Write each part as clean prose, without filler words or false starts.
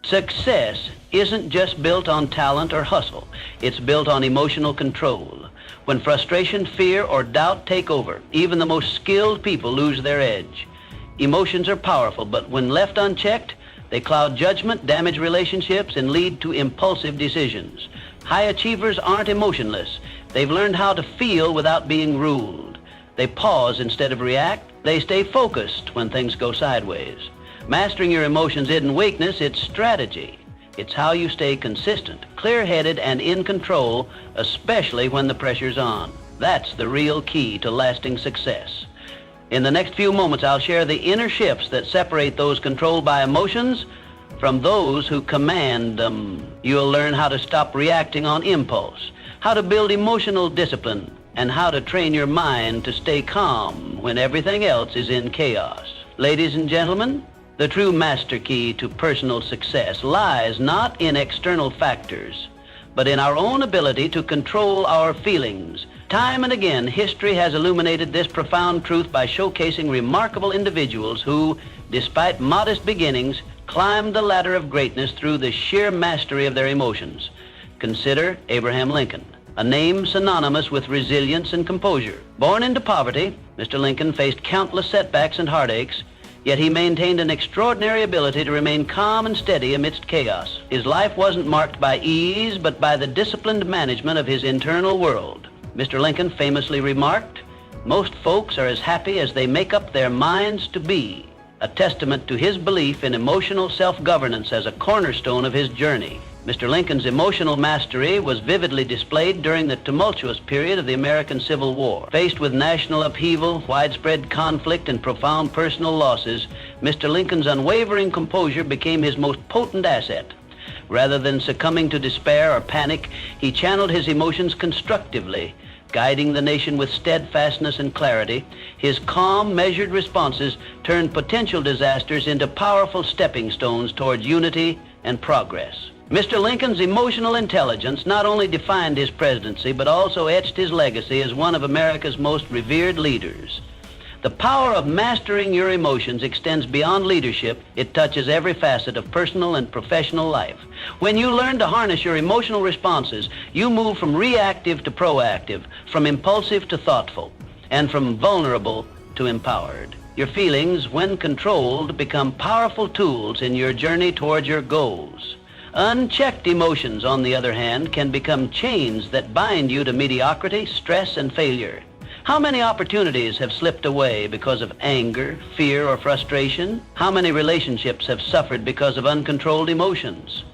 Success isn't just built on talent or hustle. It's built on emotional control. When frustration, fear, or doubt take over, even the most skilled people lose their edge. Emotions are powerful, but when left unchecked, they cloud judgment, damage relationships, and lead to impulsive decisions. High achievers aren't emotionless. They've learned how to feel without being ruled. They pause instead of react. They stay focused when things go sideways. Mastering your emotions isn't weakness, it's strategy. It's how you stay consistent, clear-headed, and in control, especially when the pressure's on. That's the real key to lasting success. In the next few moments, I'll share the inner shifts that separate those controlled by emotions from those who command them. You'll learn how to stop reacting on impulse, how to build emotional discipline, and how to train your mind to stay calm when everything else is in chaos. Ladies and gentlemen, the true master key to personal success lies not in external factors, but in our own ability to control our feelings. Time and again, history has illuminated this profound truth by showcasing remarkable individuals who, despite modest beginnings, climbed the ladder of greatness through the sheer mastery of their emotions. Consider Abraham Lincoln, a name synonymous with resilience and composure. Born into poverty, Mr. Lincoln faced countless setbacks and heartaches, yet he maintained an extraordinary ability to remain calm and steady amidst chaos. His life wasn't marked by ease, but by the disciplined management of his internal world. Mr. Lincoln famously remarked, "Most folks are as happy as they make up their minds to be," a testament to his belief in emotional self-governance as a cornerstone of his journey. Mr. Lincoln's emotional mastery was vividly displayed during the tumultuous period of the American Civil War. Faced with national upheaval, widespread conflict, and profound personal losses, Mr. Lincoln's unwavering composure became his most potent asset. Rather than succumbing to despair or panic, he channeled his emotions constructively, guiding the nation with steadfastness and clarity. His calm, measured responses turned potential disasters into powerful stepping stones toward unity and progress. Mr. Lincoln's emotional intelligence not only defined his presidency, but also etched his legacy as one of America's most revered leaders. The power of mastering your emotions extends beyond leadership. It touches every facet of personal and professional life. When you learn to harness your emotional responses, you move from reactive to proactive, from impulsive to thoughtful, and from vulnerable to empowered. Your feelings, when controlled, become powerful tools in your journey toward your goals. Unchecked emotions, on the other hand, can become chains that bind you to mediocrity, stress, and failure. How many opportunities have slipped away because of anger, fear, or frustration? How many relationships have suffered because of uncontrolled emotions?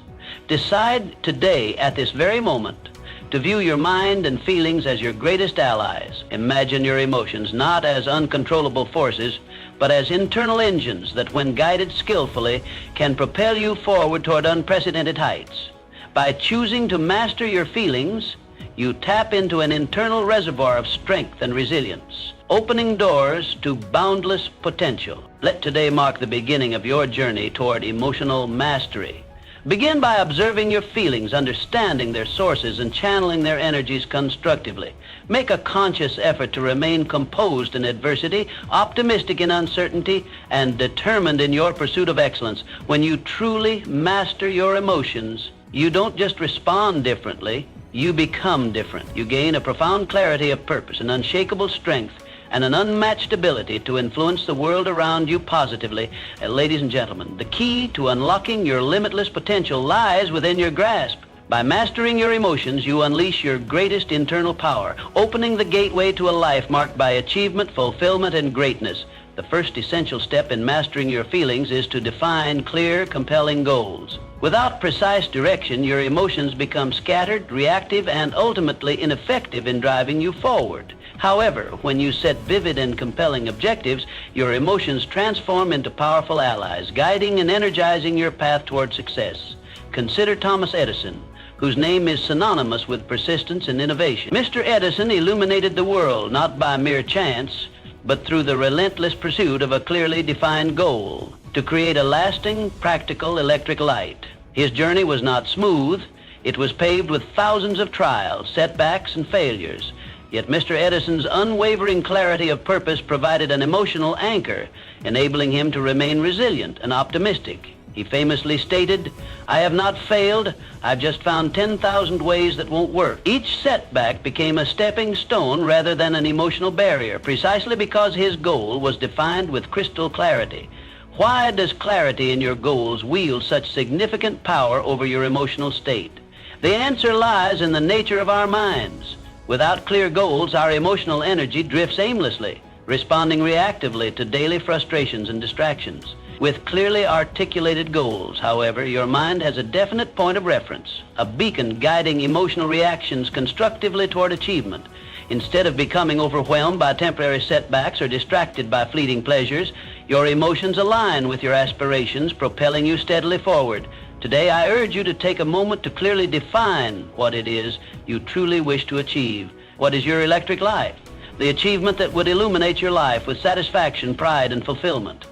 Decide today, at this very moment, to view your mind and feelings as your greatest allies. Imagine your emotions not as uncontrollable forces, but as internal engines that, when guided skillfully, can propel you forward toward unprecedented heights. By choosing to master your feelings, you tap into an internal reservoir of strength and resilience, opening doors to boundless potential. Let today mark the beginning of your journey toward emotional mastery. Begin by observing your feelings, understanding their sources, and channeling their energies constructively. Make a conscious effort to remain composed in adversity, optimistic in uncertainty, and determined in your pursuit of excellence. When you truly master your emotions, you don't just respond differently, you become different. You gain a profound clarity of purpose, an unshakable strength, and an unmatched ability to influence the world around you positively. Ladies and gentlemen, the key to unlocking your limitless potential lies within your grasp. By mastering your emotions, you unleash your greatest internal power, opening the gateway to a life marked by achievement, fulfillment, and greatness. The first essential step in mastering your feelings is to define clear, compelling goals. Without precise direction, your emotions become scattered, reactive, and ultimately ineffective in driving you forward. However, when you set vivid and compelling objectives, your emotions transform into powerful allies, guiding and energizing your path toward success. Consider Thomas Edison, whose name is synonymous with persistence and innovation. Mr. Edison illuminated the world not by mere chance, but through the relentless pursuit of a clearly defined goal, to create a lasting, practical electric light. His journey was not smooth. It was paved with thousands of trials, setbacks, and failures. Yet Mr. Edison's unwavering clarity of purpose provided an emotional anchor, enabling him to remain resilient and optimistic. He famously stated, "I have not failed, I've just found 10,000 ways that won't work." Each setback became a stepping stone rather than an emotional barrier, precisely because his goal was defined with crystal clarity. Why does clarity in your goals wield such significant power over your emotional state? The answer lies in the nature of our minds. Without clear goals, our emotional energy drifts aimlessly, responding reactively to daily frustrations and distractions. With clearly articulated goals, however, your mind has a definite point of reference, a beacon guiding emotional reactions constructively toward achievement. Instead of becoming overwhelmed by temporary setbacks or distracted by fleeting pleasures, your emotions align with your aspirations, propelling you steadily forward. Today, I urge you to take a moment to clearly define what it is you truly wish to achieve. What is your electric life? The achievement that would illuminate your life with satisfaction, pride, and fulfillment.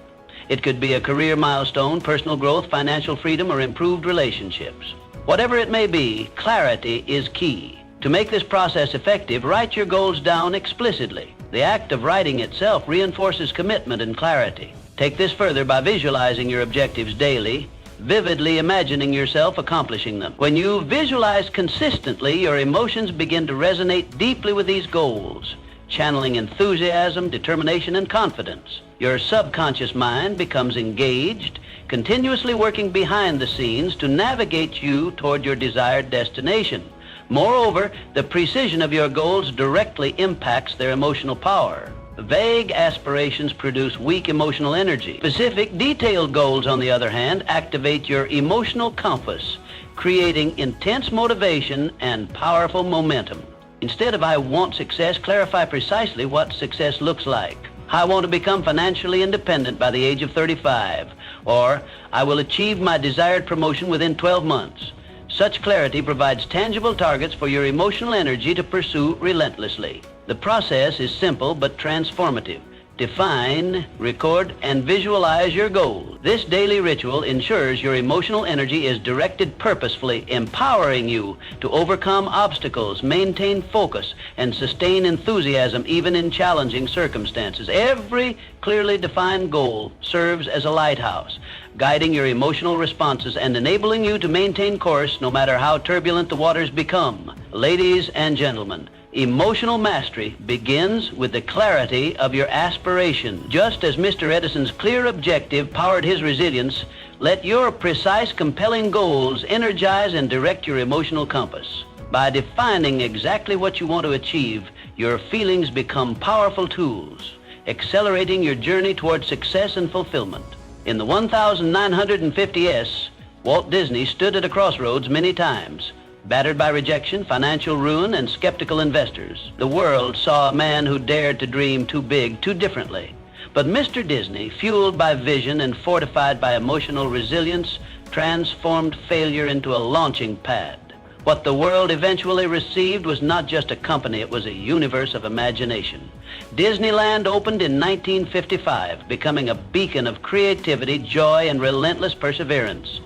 It could be a career milestone, personal growth, financial freedom, or improved relationships. Whatever it may be, clarity is key. To make this process effective, write your goals down explicitly. The act of writing itself reinforces commitment and clarity. Take this further by visualizing your objectives daily, vividly imagining yourself accomplishing them. When you visualize consistently, your emotions begin to resonate deeply with these goals, channeling enthusiasm, determination, and confidence. Your subconscious mind becomes engaged, continuously working behind the scenes to navigate you toward your desired destination. Moreover, the precision of your goals directly impacts their emotional power. Vague aspirations produce weak emotional energy. Specific, detailed goals, on the other hand, activate your emotional compass, creating intense motivation and powerful momentum. Instead of "I want success," clarify precisely what success looks like. "I want to become financially independent by the age of 35, or "I will achieve my desired promotion within 12 months. Such clarity provides tangible targets for your emotional energy to pursue relentlessly. The process is simple but transformative. Define, record, and visualize your goals. This daily ritual ensures your emotional energy is directed purposefully, empowering you to overcome obstacles, maintain focus, and sustain enthusiasm even in challenging circumstances. Every clearly defined goal serves as a lighthouse, guiding your emotional responses and enabling you to maintain course no matter how turbulent the waters become. Ladies and gentlemen, emotional mastery begins with the clarity of your aspiration. Just as Mr. Edison's clear objective powered his resilience, let your precise, compelling goals energize and direct your emotional compass. By defining exactly what you want to achieve, your feelings become powerful tools, accelerating your journey toward success and fulfillment. In the 1950s, Walt Disney stood at a crossroads many times. Battered by rejection, financial ruin, and skeptical investors, the world saw a man who dared to dream too big, too differently. But Mr. Disney, fueled by vision and fortified by emotional resilience, transformed failure into a launching pad. What the world eventually received was not just a company, it was a universe of imagination. Disneyland opened in 1955, becoming a beacon of creativity, joy, and relentless perseverance.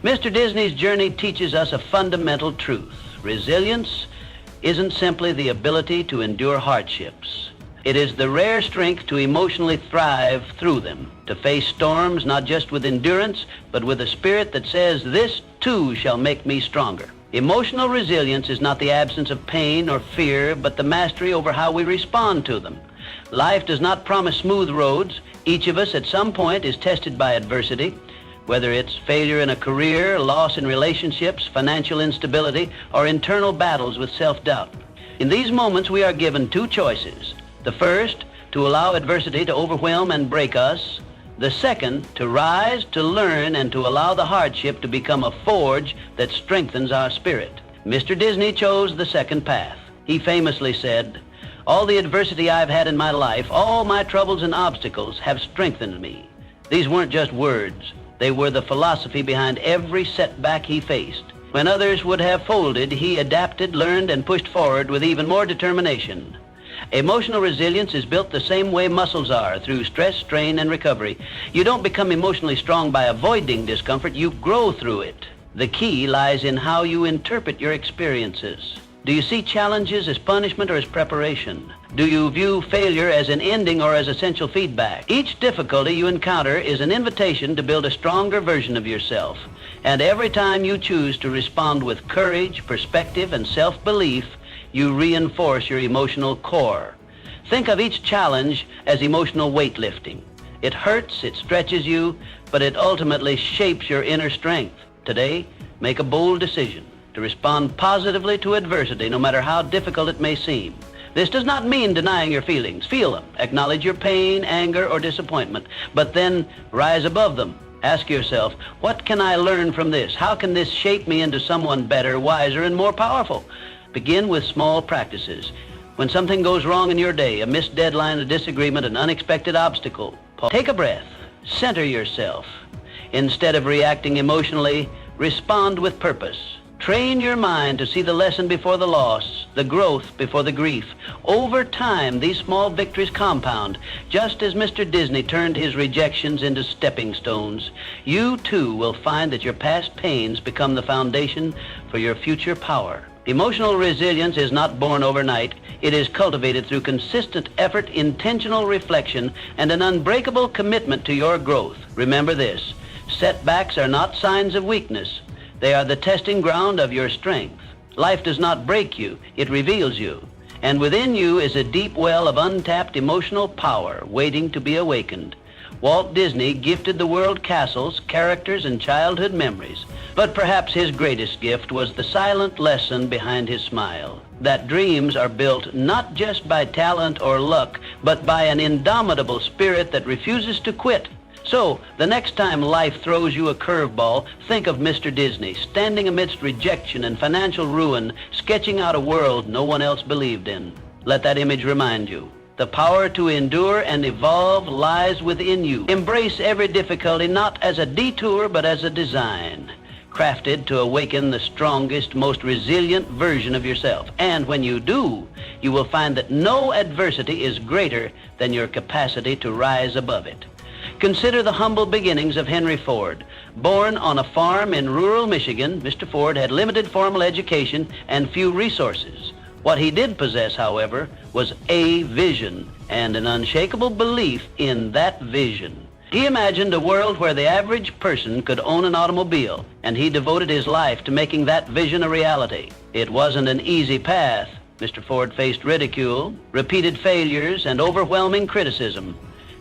Mr. Disney's journey teaches us a fundamental truth. Resilience isn't simply the ability to endure hardships. It is the rare strength to emotionally thrive through them, to face storms not just with endurance, but with a spirit that says, "This too shall make me stronger." Emotional resilience is not the absence of pain or fear, but the mastery over how we respond to them. Life does not promise smooth roads. Each of us at some point is tested by adversity, whether it's failure in a career, loss in relationships, financial instability, or internal battles with self-doubt. In these moments, we are given two choices. The first, to allow adversity to overwhelm and break us. The second, to rise, to learn, and to allow the hardship to become a forge that strengthens our spirit. Mr. Disney chose the second path. He famously said, "All the adversity I've had in my life, all my troubles and obstacles have strengthened me." These weren't just words. They were the philosophy behind every setback he faced. When others would have folded, he adapted, learned, and pushed forward with even more determination. Emotional resilience is built the same way muscles are, through stress, strain, and recovery. You don't become emotionally strong by avoiding discomfort, you grow through it. The key lies in how you interpret your experiences. Do you see challenges as punishment or as preparation? Do you view failure as an ending or as essential feedback? Each difficulty you encounter is an invitation to build a stronger version of yourself. And every time you choose to respond with courage, perspective, and self-belief, you reinforce your emotional core. Think of each challenge as emotional weightlifting. It hurts, it stretches you, but it ultimately shapes your inner strength. Today, make a bold decision to respond positively to adversity, no matter how difficult it may seem. This does not mean denying your feelings. Feel them. Acknowledge your pain, anger, or disappointment, but then rise above them. Ask yourself, what can I learn from this? How can this shape me into someone better, wiser, and more powerful? Begin with small practices. When something goes wrong in your day, a missed deadline, a disagreement, an unexpected obstacle, take a breath. Center yourself. Instead of reacting emotionally, respond with purpose. Train your mind to see the lesson before the loss, the growth before the grief. Over time, these small victories compound. Just as Mr. Disney turned his rejections into stepping stones, you too will find that your past pains become the foundation for your future power. Emotional resilience is not born overnight. It is cultivated through consistent effort, intentional reflection, and an unbreakable commitment to your growth. Remember this: setbacks are not signs of weakness. They are the testing ground of your strength. Life does not break you, it reveals you. And within you is a deep well of untapped emotional power waiting to be awakened. Walt Disney gifted the world castles, characters, and childhood memories. But perhaps his greatest gift was the silent lesson behind his smile. That dreams are built not just by talent or luck, but by an indomitable spirit that refuses to quit. So, the next time life throws you a curveball, think of Mr. Disney, standing amidst rejection and financial ruin, sketching out a world no one else believed in. Let that image remind you. The power to endure and evolve lies within you. Embrace every difficulty not as a detour, but as a design, crafted to awaken the strongest, most resilient version of yourself. And when you do, you will find that no adversity is greater than your capacity to rise above it. Consider the humble beginnings of Henry Ford. Born on a farm in rural Michigan, Mr. Ford had limited formal education and few resources. What he did possess, however, was a vision and an unshakable belief in that vision. He imagined a world where the average person could own an automobile, and he devoted his life to making that vision a reality. It wasn't an easy path. Mr. Ford faced ridicule, repeated failures, and overwhelming criticism.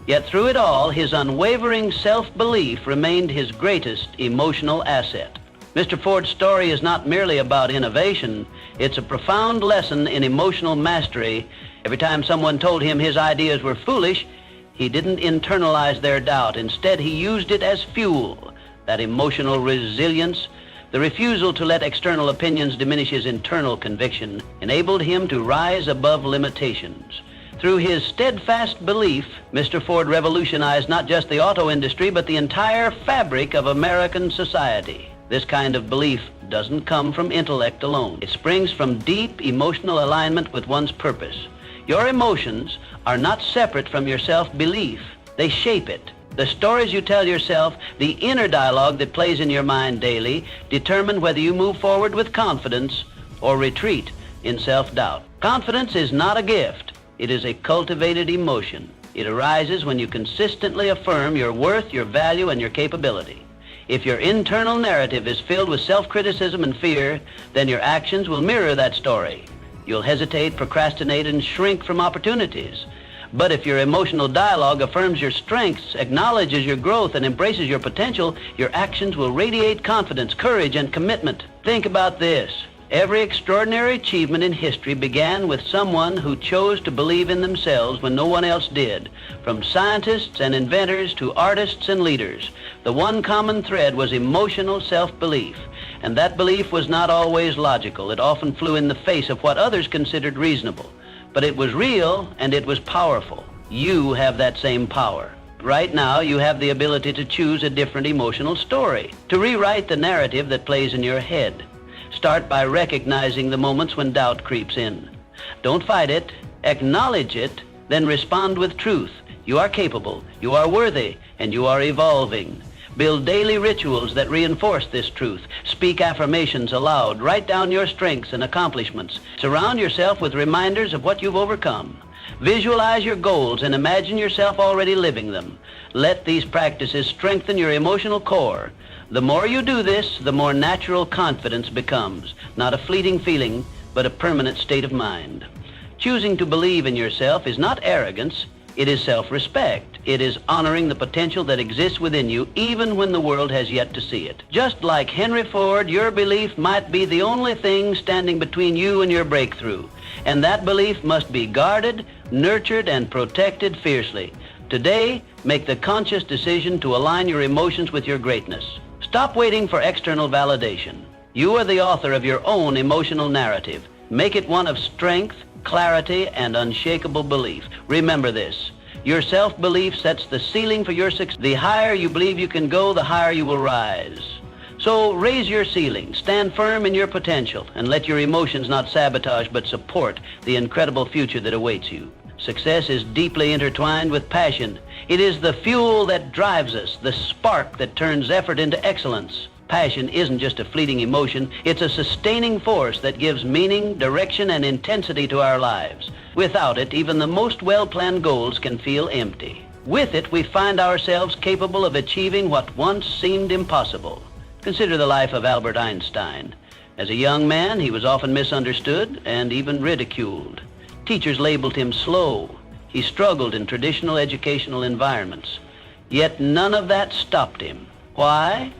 Yet through it all, his unwavering self-belief remained his greatest emotional asset. Mr. Ford's story is not merely about innovation, it's a profound lesson in emotional mastery. Every time someone told him his ideas were foolish, he didn't internalize their doubt. Instead, he used it as fuel. That emotional resilience, the refusal to let external opinions diminish his internal conviction, enabled him to rise above limitations. Through his steadfast belief, Mr. Ford revolutionized not just the auto industry, but the entire fabric of American society. This kind of belief doesn't come from intellect alone. It springs from deep emotional alignment with one's purpose. Your emotions are not separate from your self-belief. They shape it. The stories you tell yourself, the inner dialogue that plays in your mind daily, determine whether you move forward with confidence or retreat in self-doubt. Confidence is not a gift. It is a cultivated emotion. It arises when you consistently affirm your worth, your value, and your capability. If your internal narrative is filled with self-criticism and fear, then your actions will mirror that story. You'll hesitate, procrastinate, and shrink from opportunities. But if your emotional dialogue affirms your strengths, acknowledges your growth, and embraces your potential, your actions will radiate confidence, courage, and commitment. Think about this. Every extraordinary achievement in history began with someone who chose to believe in themselves when no one else did. From scientists and inventors to artists and leaders, the one common thread was emotional self-belief. And that belief was not always logical. It often flew in the face of what others considered reasonable. But it was real and it was powerful. You have that same power. Right now, you have the ability to choose a different emotional story, to rewrite the narrative that plays in your head. Start by recognizing the moments when doubt creeps in. Don't fight it, acknowledge it, then respond with truth. You are capable, you are worthy, and you are evolving. Build daily rituals that reinforce this truth. Speak affirmations aloud. Write down your strengths and accomplishments. Surround yourself with reminders of what you've overcome. Visualize your goals and imagine yourself already living them. Let these practices strengthen your emotional core. The more you do this, the more natural confidence becomes, not a fleeting feeling, but a permanent state of mind. Choosing to believe in yourself is not arrogance, it is self-respect. It is honoring the potential that exists within you, even when the world has yet to see it. Just like Henry Ford, your belief might be the only thing standing between you and your breakthrough. And that belief must be guarded, nurtured, and protected fiercely. Today, make the conscious decision to align your emotions with your greatness. Stop waiting for external validation. You are the author of your own emotional narrative. Make it one of strength, clarity, and unshakable belief. Remember this. Your self-belief sets the ceiling for your success. The higher you believe you can go, the higher you will rise. So raise your ceiling, stand firm in your potential, and let your emotions not sabotage but support the incredible future that awaits you. Success is deeply intertwined with passion. It is the fuel that drives us, the spark that turns effort into excellence. Passion isn't just a fleeting emotion, it's a sustaining force that gives meaning, direction, and intensity to our lives. Without it, even the most well-planned goals can feel empty. With it, we find ourselves capable of achieving what once seemed impossible. Consider the life of Albert Einstein. As a young man, he was often misunderstood and even ridiculed. Teachers labeled him slow. He struggled in traditional educational environments. Yet none of that stopped him. Why?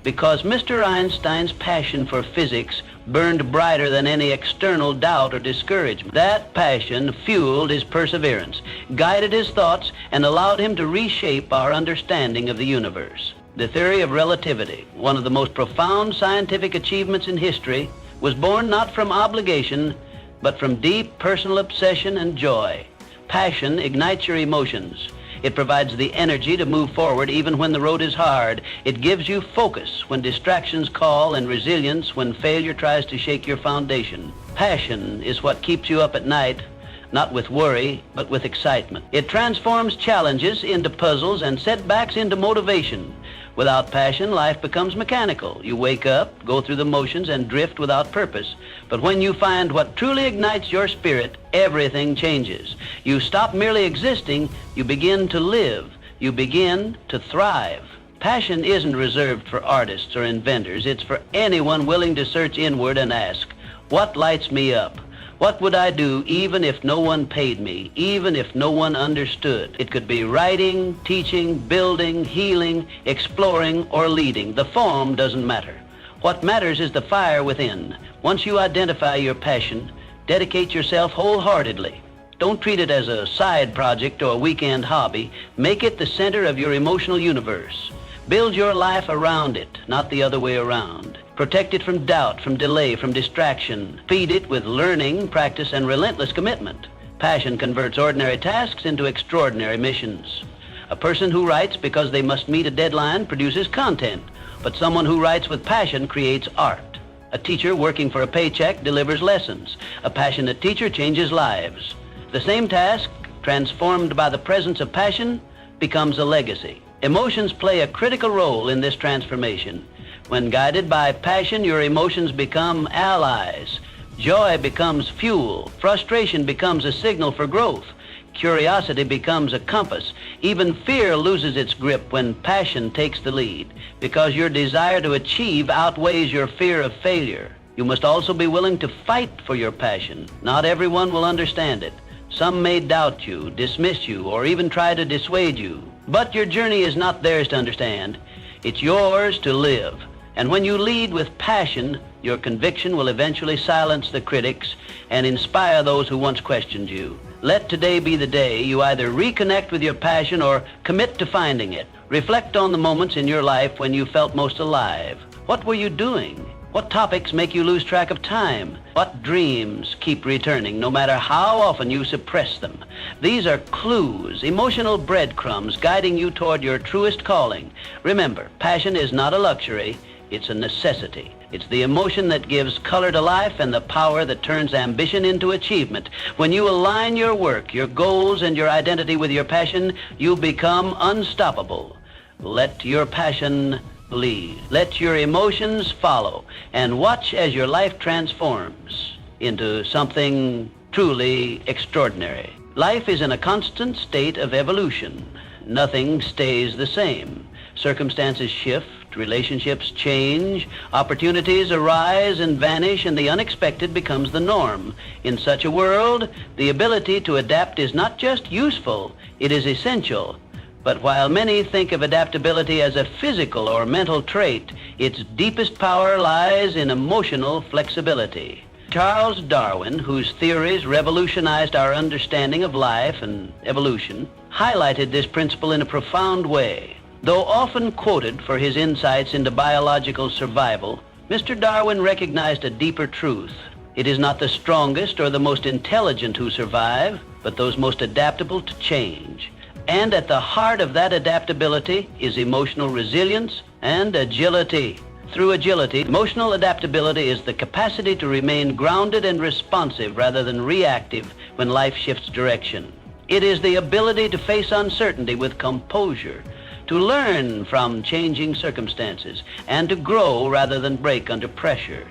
Because Mr. Einstein's passion for physics burned brighter than any external doubt or discouragement. That passion fueled his perseverance, guided his thoughts, and allowed him to reshape our understanding of the universe. The theory of relativity, one of the most profound scientific achievements in history, was born not from obligation, but from deep personal obsession and joy. Passion ignites your emotions. It provides the energy to move forward even when the road is hard. It gives you focus when distractions call and resilience when failure tries to shake your foundation. Passion is what keeps you up at night, not with worry, but with excitement. It transforms challenges into puzzles and setbacks into motivation. Without passion, life becomes mechanical. You wake up, go through the motions, and drift without purpose. But when you find what truly ignites your spirit, everything changes. You stop merely existing, you begin to live. You begin to thrive. Passion isn't reserved for artists or inventors. It's for anyone willing to search inward and ask, what lights me up? What would I do even if no one paid me, even if no one understood? It could be writing, teaching, building, healing, exploring, or leading. The form doesn't matter. What matters is the fire within. Once you identify your passion, dedicate yourself wholeheartedly. Don't treat it as a side project or a weekend hobby. Make it the center of your emotional universe. Build your life around it, not the other way around. Protect it from doubt, from delay, from distraction. Feed it with learning, practice, and relentless commitment. Passion converts ordinary tasks into extraordinary missions. A person who writes because they must meet a deadline produces content, but someone who writes with passion creates art. A teacher working for a paycheck delivers lessons. A passionate teacher changes lives. The same task, transformed by the presence of passion, becomes a legacy. Emotions play a critical role in this transformation. When guided by passion, your emotions become allies. Joy becomes fuel. Frustration becomes a signal for growth. Curiosity becomes a compass. Even fear loses its grip when passion takes the lead, because your desire to achieve outweighs your fear of failure. You must also be willing to fight for your passion. Not everyone will understand it. Some may doubt you, dismiss you, or even try to dissuade you. But your journey is not theirs to understand. It's yours to live. And when you lead with passion, your conviction will eventually silence the critics and inspire those who once questioned you. Let today be the day you either reconnect with your passion or commit to finding it. Reflect on the moments in your life when you felt most alive. What were you doing? What topics make you lose track of time? What dreams keep returning no matter how often you suppress them? These are clues, emotional breadcrumbs guiding you toward your truest calling. Remember, passion is not a luxury. It's a necessity. It's the emotion that gives color to life and the power that turns ambition into achievement. When you align your work, your goals, and your identity with your passion, you become unstoppable. Let your passion lead. Let your emotions follow, and watch as your life transforms into something truly extraordinary. Life is in a constant state of evolution. Nothing stays the same. Circumstances shift, relationships change, opportunities arise and vanish, and the unexpected becomes the norm. In such a world, the ability to adapt is not just useful, it is essential. But while many think of adaptability as a physical or mental trait, its deepest power lies in emotional flexibility. Charles Darwin, whose theories revolutionized our understanding of life and evolution, highlighted this principle in a profound way. Though often quoted for his insights into biological survival, Mr. Darwin recognized a deeper truth. It is not the strongest or the most intelligent who survive, but those most adaptable to change. And at the heart of that adaptability is emotional resilience and agility. Through agility, emotional adaptability is the capacity to remain grounded and responsive rather than reactive when life shifts direction. It is the ability to face uncertainty with composure, to learn from changing circumstances, and to grow rather than break under pressure.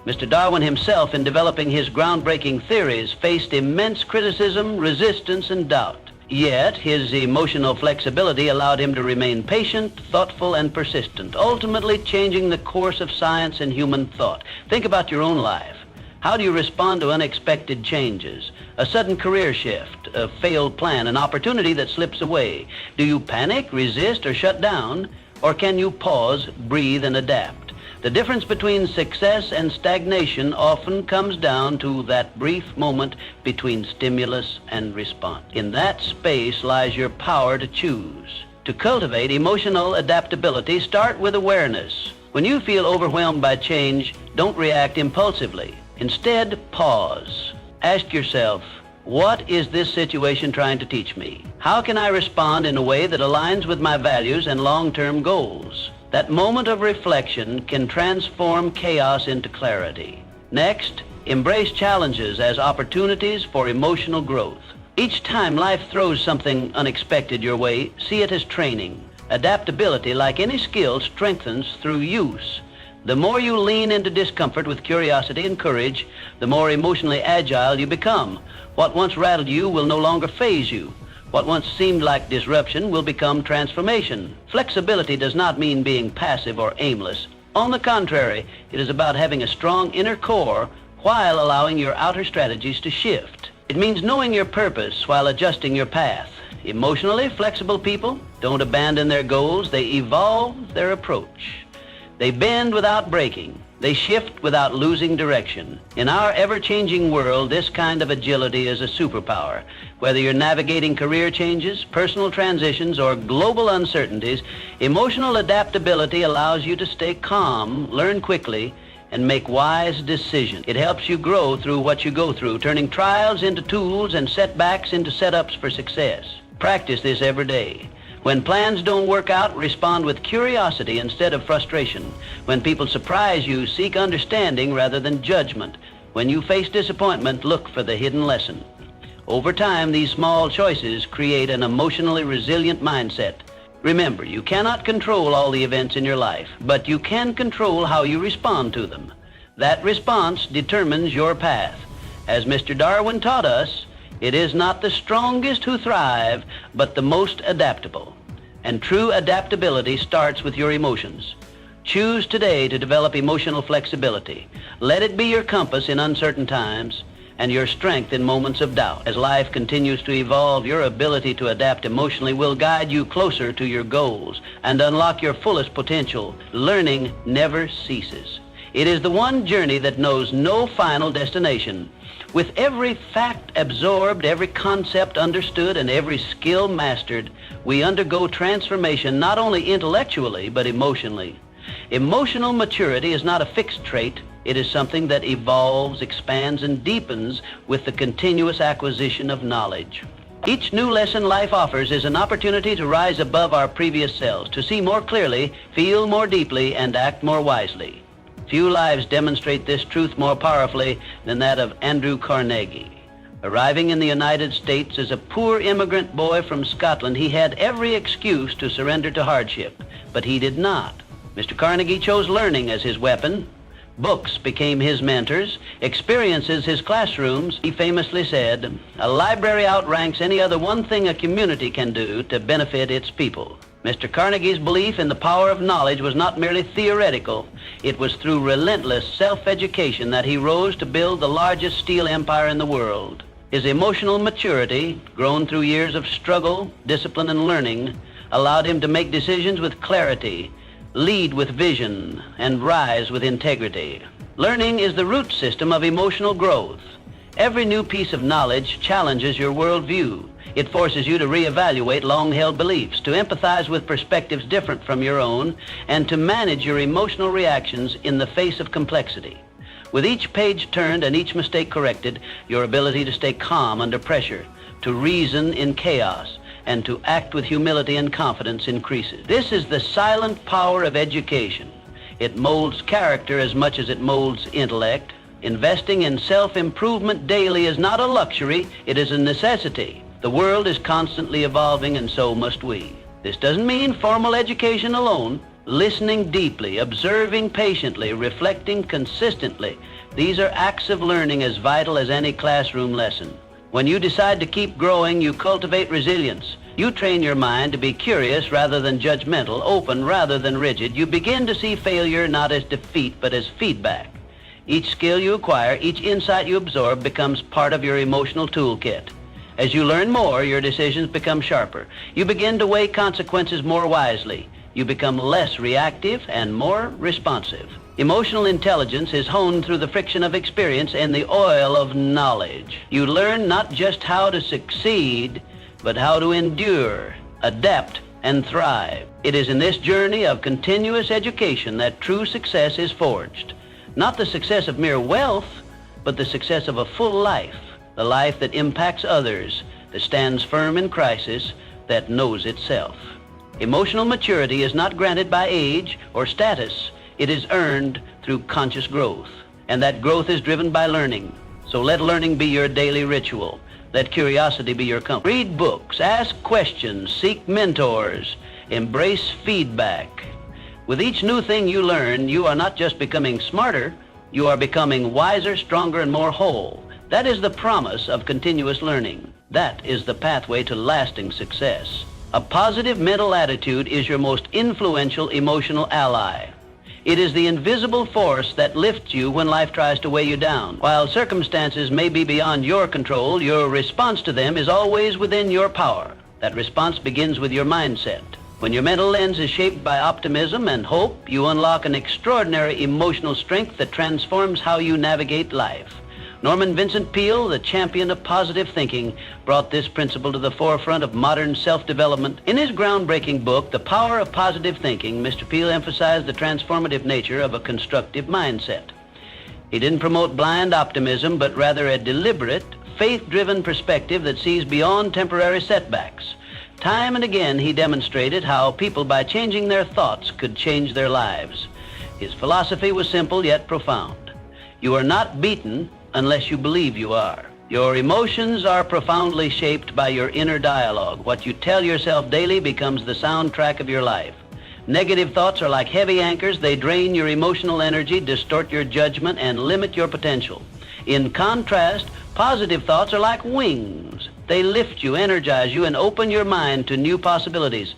Mr. Darwin himself, in developing his groundbreaking theories, faced immense criticism, resistance, and doubt. Yet, his emotional flexibility allowed him to remain patient, thoughtful, and persistent, ultimately changing the course of science and human thought. Think about your own life. How do you respond to unexpected changes? A sudden career shift, a failed plan, an opportunity that slips away. Do you panic, resist, or shut down? Or can you pause, breathe, and adapt? The difference between success and stagnation often comes down to that brief moment between stimulus and response. In that space lies your power to choose. To cultivate emotional adaptability, start with awareness. When you feel overwhelmed by change, don't react impulsively. Instead, pause. Ask yourself, what is this situation trying to teach me? How can I respond in a way that aligns with my values and long-term goals? That moment of reflection can transform chaos into clarity. Next, embrace challenges as opportunities for emotional growth. Each time life throws something unexpected your way, see it as training. Adaptability, like any skill, strengthens through use. The more you lean into discomfort with curiosity and courage, the more emotionally agile you become. What once rattled you will no longer faze you. What once seemed like disruption will become transformation. Flexibility does not mean being passive or aimless. On the contrary, it is about having a strong inner core while allowing your outer strategies to shift. It means knowing your purpose while adjusting your path. Emotionally flexible people don't abandon their goals, they evolve their approach. They bend without breaking. They shift without losing direction. In our ever-changing world, this kind of agility is a superpower. Whether you're navigating career changes, personal transitions, or global uncertainties, emotional adaptability allows you to stay calm, learn quickly, and make wise decisions. It helps you grow through what you go through, turning trials into tools and setbacks into setups for success. Practice this every day. When plans don't work out, respond with curiosity instead of frustration. When people surprise you, seek understanding rather than judgment. When you face disappointment, look for the hidden lesson. Over time, these small choices create an emotionally resilient mindset. Remember, you cannot control all the events in your life, but you can control how you respond to them. That response determines your path. As Mr. Darwin taught us, it is not the strongest who thrive, but the most adaptable. And true adaptability starts with your emotions. Choose today to develop emotional flexibility. Let it be your compass in uncertain times and your strength in moments of doubt. As life continues to evolve, your ability to adapt emotionally will guide you closer to your goals and unlock your fullest potential. Learning never ceases. It is the one journey that knows no final destination. With every fact absorbed, every concept understood, and every skill mastered, we undergo transformation not only intellectually, but emotionally. Emotional maturity is not a fixed trait. It is something that evolves, expands, and deepens with the continuous acquisition of knowledge. Each new lesson life offers is an opportunity to rise above our previous selves, to see more clearly, feel more deeply, and act more wisely. Few lives demonstrate this truth more powerfully than that of Andrew Carnegie. Arriving in the United States as a poor immigrant boy from Scotland, he had every excuse to surrender to hardship, but he did not. Mr. Carnegie chose learning as his weapon. Books became his mentors, experiences his classrooms. He famously said, "A library outranks any other one thing a community can do to benefit its people." Mr. Carnegie's belief in the power of knowledge was not merely theoretical. It was through relentless self-education that he rose to build the largest steel empire in the world. His emotional maturity, grown through years of struggle, discipline, and learning, allowed him to make decisions with clarity, lead with vision, and rise with integrity. Learning is the root system of emotional growth. Every new piece of knowledge challenges your worldview. It forces you to reevaluate long-held beliefs, to empathize with perspectives different from your own, and to manage your emotional reactions in the face of complexity. With each page turned and each mistake corrected, your ability to stay calm under pressure, to reason in chaos, and to act with humility and confidence increases. This is the silent power of education. It molds character as much as it molds intellect. Investing in self-improvement daily is not a luxury, it is a necessity. The world is constantly evolving, and so must we. This doesn't mean formal education alone. Listening deeply, observing patiently, reflecting consistently, these are acts of learning as vital as any classroom lesson. When you decide to keep growing, you cultivate resilience. You train your mind to be curious rather than judgmental, open rather than rigid. You begin to see failure not as defeat, but as feedback. Each skill you acquire, each insight you absorb becomes part of your emotional toolkit. As you learn more, your decisions become sharper. You begin to weigh consequences more wisely. You become less reactive and more responsive. Emotional intelligence is honed through the friction of experience and the oil of knowledge. You learn not just how to succeed, but how to endure, adapt, and thrive. It is in this journey of continuous education that true success is forged. Not the success of mere wealth, but the success of a full life. The life that impacts others, that stands firm in crisis, that knows itself. Emotional maturity is not granted by age or status. It is earned through conscious growth. And that growth is driven by learning. So let learning be your daily ritual. Let curiosity be your compass. Read books, ask questions, seek mentors, embrace feedback. With each new thing you learn, you are not just becoming smarter, you are becoming wiser, stronger, and more whole. That is the promise of continuous learning. That is the pathway to lasting success. A positive mental attitude is your most influential emotional ally. It is the invisible force that lifts you when life tries to weigh you down. While circumstances may be beyond your control, your response to them is always within your power. That response begins with your mindset. When your mental lens is shaped by optimism and hope, you unlock an extraordinary emotional strength that transforms how you navigate life. Norman Vincent Peale, the champion of positive thinking, brought this principle to the forefront of modern self-development. In his groundbreaking book, The Power of Positive Thinking, Mr. Peale emphasized the transformative nature of a constructive mindset. He didn't promote blind optimism, but rather a deliberate, faith-driven perspective that sees beyond temporary setbacks. Time and again, he demonstrated how people, by changing their thoughts, could change their lives. His philosophy was simple yet profound. You are not beaten unless you believe you are. Your emotions are profoundly shaped by your inner dialogue. What you tell yourself daily becomes the soundtrack of your life. Negative thoughts are like heavy anchors. They drain your emotional energy, distort your judgment, and limit your potential. In contrast, positive thoughts are like wings. They lift you, energize you, and open your mind to new possibilities.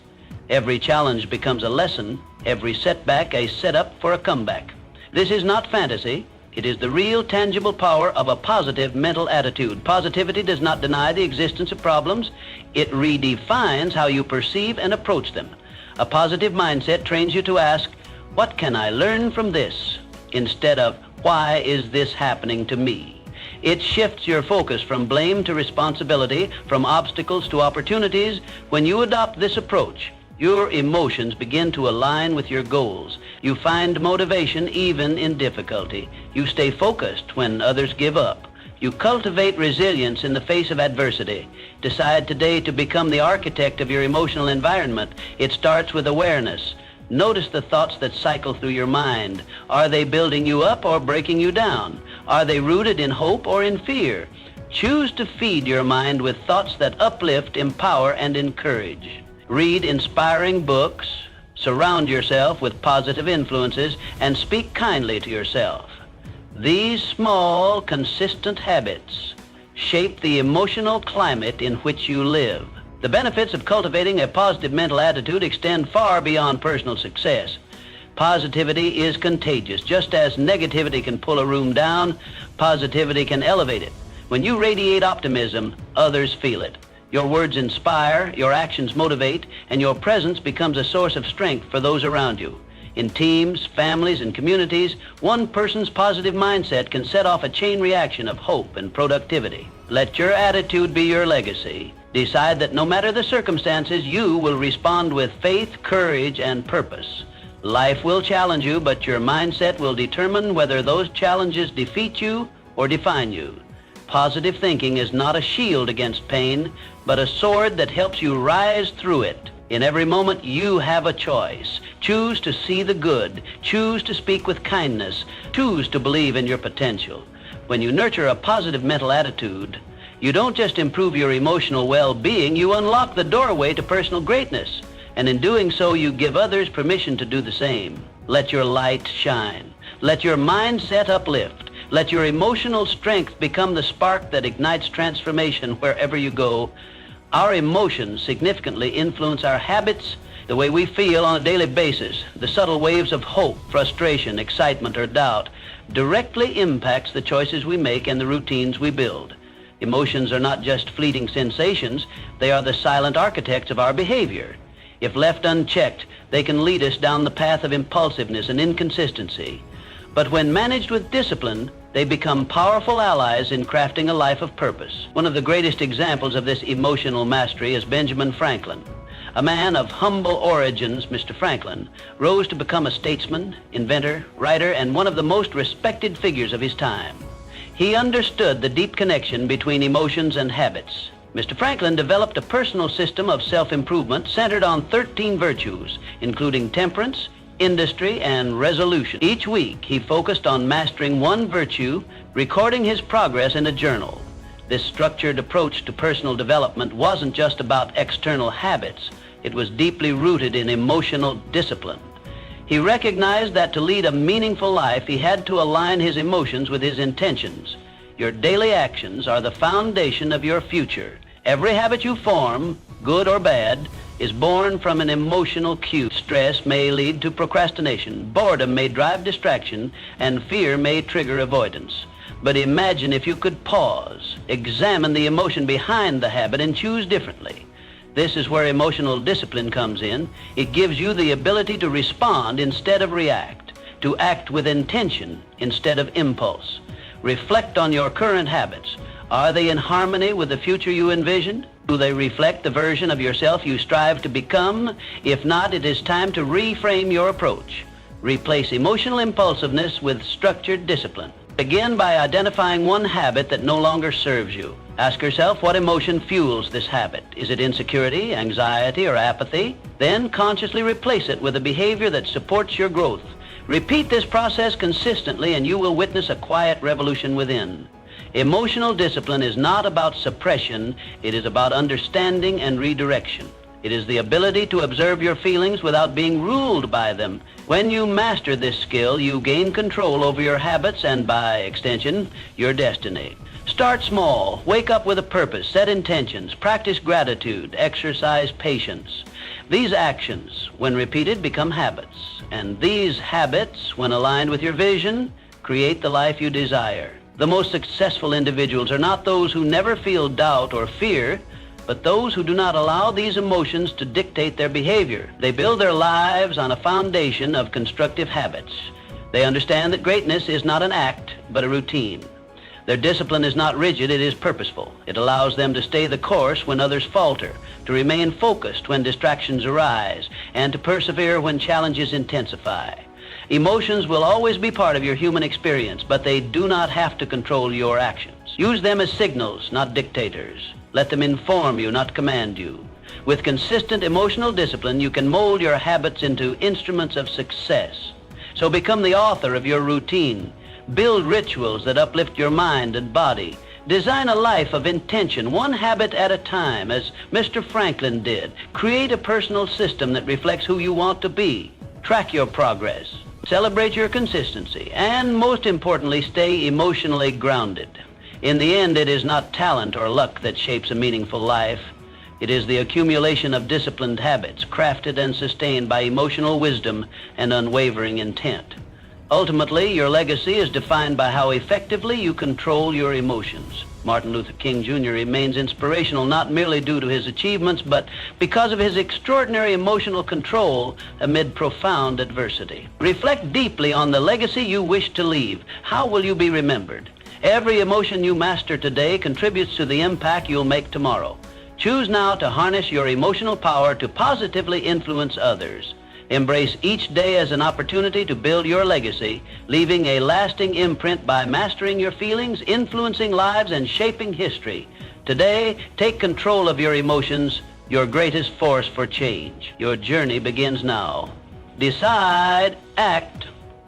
Every challenge becomes a lesson, every setback a setup for a comeback. This is not fantasy. It is the real, tangible power of a positive mental attitude. Positivity does not deny the existence of problems. It redefines how you perceive and approach them. A positive mindset trains you to ask, what can I learn from this? Instead of, why is this happening to me? It shifts your focus from blame to responsibility, from obstacles to opportunities. When you adopt this approach, your emotions begin to align with your goals. You find motivation even in difficulty. You stay focused when others give up. You cultivate resilience in the face of adversity. Decide today to become the architect of your emotional environment. It starts with awareness. Notice the thoughts that cycle through your mind. Are they building you up or breaking you down? Are they rooted in hope or in fear? Choose to feed your mind with thoughts that uplift, empower, and encourage. Read inspiring books, Surround yourself with positive influences and speak kindly to yourself. These small, consistent habits shape the emotional climate in which you live. The benefits of cultivating a positive mental attitude extend far beyond personal success. Positivity is contagious. Just as negativity can pull a room down, positivity can elevate it. When you radiate optimism, others feel it. Your words inspire, your actions motivate, and your presence becomes a source of strength for those around you. In teams, families, and communities, one person's positive mindset can set off a chain reaction of hope and productivity. Let your attitude be your legacy. Decide that no matter the circumstances, you will respond with faith, courage, and purpose. Life will challenge you, but your mindset will determine whether those challenges defeat you or define you. Positive thinking is not a shield against pain, but a sword that helps you rise through it. In every moment, you have a choice. Choose to see the good. Choose to speak with kindness. Choose to believe in your potential. When you nurture a positive mental attitude, you don't just improve your emotional well-being, you unlock the doorway to personal greatness. And in doing so, you give others permission to do the same. Let your light shine. Let your mindset uplift. Let your emotional strength become the spark that ignites transformation wherever you go. Our emotions significantly influence our habits, the way we feel on a daily basis. The subtle waves of hope, frustration, excitement, or doubt directly impacts the choices we make and the routines we build. Emotions are not just fleeting sensations, they are the silent architects of our behavior. If left unchecked, they can lead us down the path of impulsiveness and inconsistency. But when managed with discipline, they become powerful allies in crafting a life of purpose. One of the greatest examples of this emotional mastery is Benjamin Franklin. A man of humble origins, Mr. Franklin rose to become a statesman, inventor, writer, and one of the most respected figures of his time. He understood the deep connection between emotions and habits. Mr. Franklin developed a personal system of self-improvement centered on 13 virtues, including temperance, industry, and resolution. Each week, he focused on mastering one virtue, recording his progress in a journal. This structured approach to personal development wasn't just about external habits. It was deeply rooted in emotional discipline. He recognized that to lead a meaningful life, he had to align his emotions with his intentions. Your daily actions are the foundation of your future. Every habit you form, good or bad, is born from an emotional cue. Stress may lead to procrastination, boredom may drive distraction, and fear may trigger avoidance. But imagine if you could pause, examine the emotion behind the habit, and choose differently. This is where emotional discipline comes in. It gives you the ability to respond instead of react, to act with intention instead of impulse. Reflect on your current habits. Are they in harmony with the future you envisioned? Do they reflect the version of yourself you strive to become? If not, it is time to reframe your approach. Replace emotional impulsiveness with structured discipline. Begin by identifying one habit that no longer serves you. Ask yourself what emotion fuels this habit. Is it insecurity, anxiety, or apathy? Then consciously replace it with a behavior that supports your growth. Repeat this process consistently and you will witness a quiet revolution within. Emotional discipline is not about suppression, it is about understanding and redirection. It is the ability to observe your feelings without being ruled by them. When you master this skill, you gain control over your habits and, by extension, your destiny. Start small, wake up with a purpose, set intentions, practice gratitude, exercise patience. These actions, when repeated, become habits. And these habits, when aligned with your vision, create the life you desire. The most successful individuals are not those who never feel doubt or fear, but those who do not allow these emotions to dictate their behavior. They build their lives on a foundation of constructive habits. They understand that greatness is not an act, but a routine. Their discipline is not rigid, it is purposeful. It allows them to stay the course when others falter, to remain focused when distractions arise, and to persevere when challenges intensify. Emotions will always be part of your human experience, but they do not have to control your actions. Use them as signals, not dictators. Let them inform you, not command you. With consistent emotional discipline, you can mold your habits into instruments of success. So become the author of your routine. Build rituals that uplift your mind and body. Design a life of intention, one habit at a time, as Mr. Franklin did. Create a personal system that reflects who you want to be. Track your progress. Celebrate your consistency. And most importantly, stay emotionally grounded. In the end, it is not talent or luck that shapes a meaningful life. It is the accumulation of disciplined habits, crafted and sustained by emotional wisdom and unwavering intent. Ultimately, your legacy is defined by how effectively you control your emotions. Martin Luther King Jr. remains inspirational not merely due to his achievements, but because of his extraordinary emotional control amid profound adversity. Reflect deeply on the legacy you wish to leave. How will you be remembered? Every emotion you master today contributes to the impact you'll make tomorrow. Choose now to harness your emotional power to positively influence others. Embrace each day as an opportunity to build your legacy, leaving a lasting imprint by mastering your feelings, influencing lives, and shaping history. Today, take control of your emotions, your greatest force for change. Your journey begins now. Decide, act,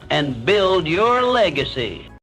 and build your legacy.